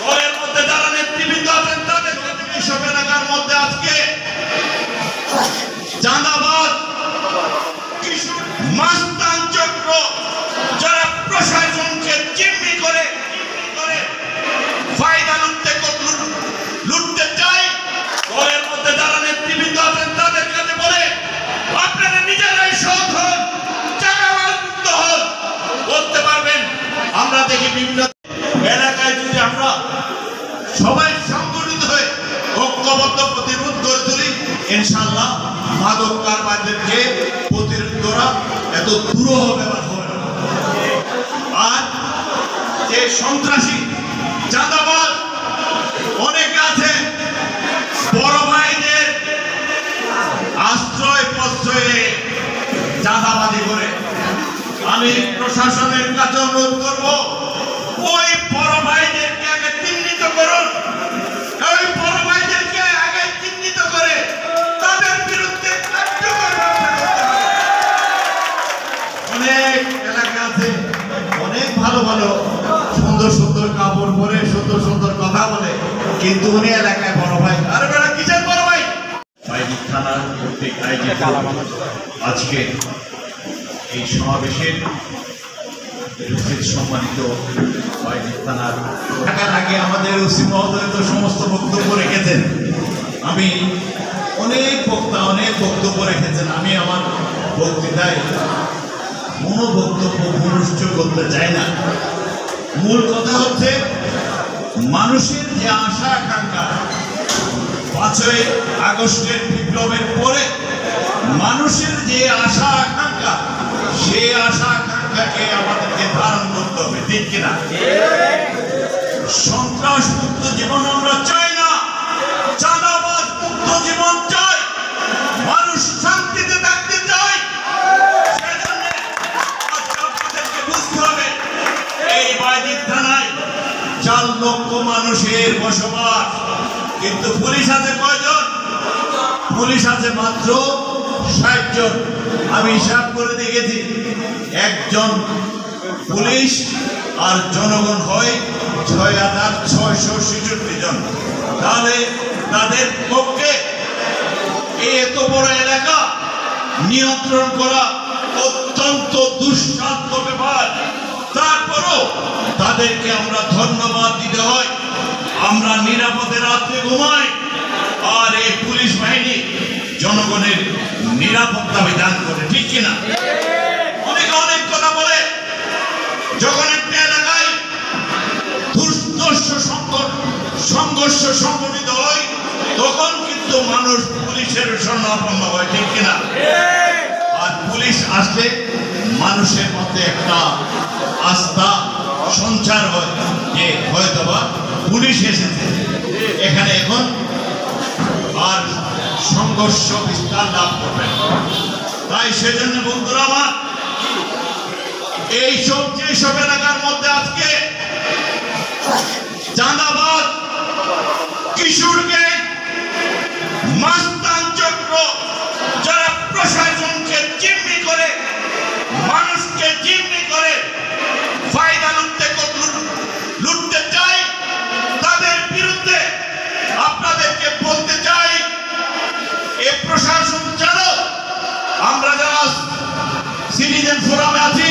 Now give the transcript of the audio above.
দলের মধ্যে যারা নেতৃবৃন্দ আছেন তাদেরকে এইসব এলাকার মধ্যে আজকে চাঁদাবাজ মাস্তান চক্র যারা প্রশাসনকে জিম্মি করে ফায়দা লুটতে চায়, দলের মধ্যে যারা নেতৃবৃন্দ আছেন তাদের কাছে বলে আপনারা নিজেরাই সৎ হন, চাঁদাবাজ মুক্ত হন, বলতে পারবেন। আমরা দেখি বিভিন্ন এলাকায় যদি আমরা সবাই সংগঠিত হয়ে ঐক্যবদ্ধ প্রতিরোধ করে তুলি, ইনশাআল্লাহ মাদক কারবারদেরকে প্রতিরোধ করা এত দুরূহ ব্যাপার হবে না। আর যে সন্ত্রাসী চাঁদাবাজ অনেকে আছে, বড় ভাইদের আশ্রয় প্রশ্রয়ে চাঁদাবাজি করে। আমি প্রশাসনের কাছে অনুরোধ করব, ওই বড় ভাইদেরকে আগে চিহ্নিত করুন, ওই বড় ভাইদেরকে আগে চিহ্নিত করে তাদের বিরুদ্ধে কার্যকর অনেক এলাকা আছে, অনেক ভালো ভালো সুন্দর সুন্দর কাপড় পরে সুন্দর সুন্দর কথা বলে, কিন্তু উনি এলাকায় বড় ভাই। আরে বেটা কিসের বড় ভাই? বাইজিদ থানার কর্তৃক আয়োজিত আজকে এই সমাবেশের সম্মানিত বাইজিদ থানার থাকার আগে আমাদের ওসি মহোদয় তো সমস্ত বক্তব্য রেখেছেন। আমি অনেক বক্তব্য রেখেছেন। আমি আমার বক্তৃতায় কোনো বক্তব্য পুনশ্চ করতে চাই না। মূল কথা হচ্ছে মানুষের যে আশা আকাঙ্ক্ষা, 5ই আগস্টের বিপ্লবের পরে মানুষের যে আশা আকাঙ্ক্ষা, সেই আশা আকাঙ্ক্ষাকে আমাদেরকে ধারণ করতে হবে, ঠিক কিনা? সন্ত্রাস মুক্ত জীবন আমরা চাই না, চাঁদাবাজ মুক্ত জীবন চাই, মানুষ শান্তিতে থাকতে চাই। সেজন্য আপনাদেরকে বুঝতে হবে, এই বাইজিদ থানায় 4 লক্ষ মানুষের বসবাস, কিন্তু পুলিশ আছে কয়জন? পুলিশ আছে মাত্র 60 জন। আমি হিসাব করে দেখেছি, একজন পুলিশ আর জনগণ হয় 6666 জন। তাহলে তাদের পক্ষে এত বড় এলাকা নিয়ন্ত্রণ করা অত্যন্ত দুঃসাধ্য ব্যাপার। তারপরও তাদেরকে আমরা ধন্যবাদ দিতে হয়। আমরা নিরাপদে রাত্রে ঘুমাই, আর এই পুলিশ বাহিনী জনগণের নিরাপত্তা বিধান করে, ঠিক কিনা? অনেকে অনেক কথা বলে, যখন একটা এলাকায় সংঘর্ষ সংঘটিত হয় তখন কিন্তু মানুষ পুলিশের শরণাপন্ন হয়, ঠিক কিনা? আর পুলিশ আসলে মানুষের মধ্যে একটা আস্থা সঞ্চার হয় যে হয়তোবা পুলিশ এসেছে, এখানে এখন আর সংঘর্ষ বিস্তার লাভ করবে। তাই সেজন্য বন্ধুরা আমার, যেসব এলাকার মধ্যে আজকে চাঁদাবাজ, কিশোরকে মাস্তান চক্র যারা প্রশাসনকে জিম্মি করে, মানুষকে জিম্মি করে ফায়দা লুটতে চায়, তাদের বিরুদ্ধে আপনাদেরকে বলতে চাই, এ প্রশাসন ছাড়াও আমরা যারা সিটিজেন ফোরামে আছি,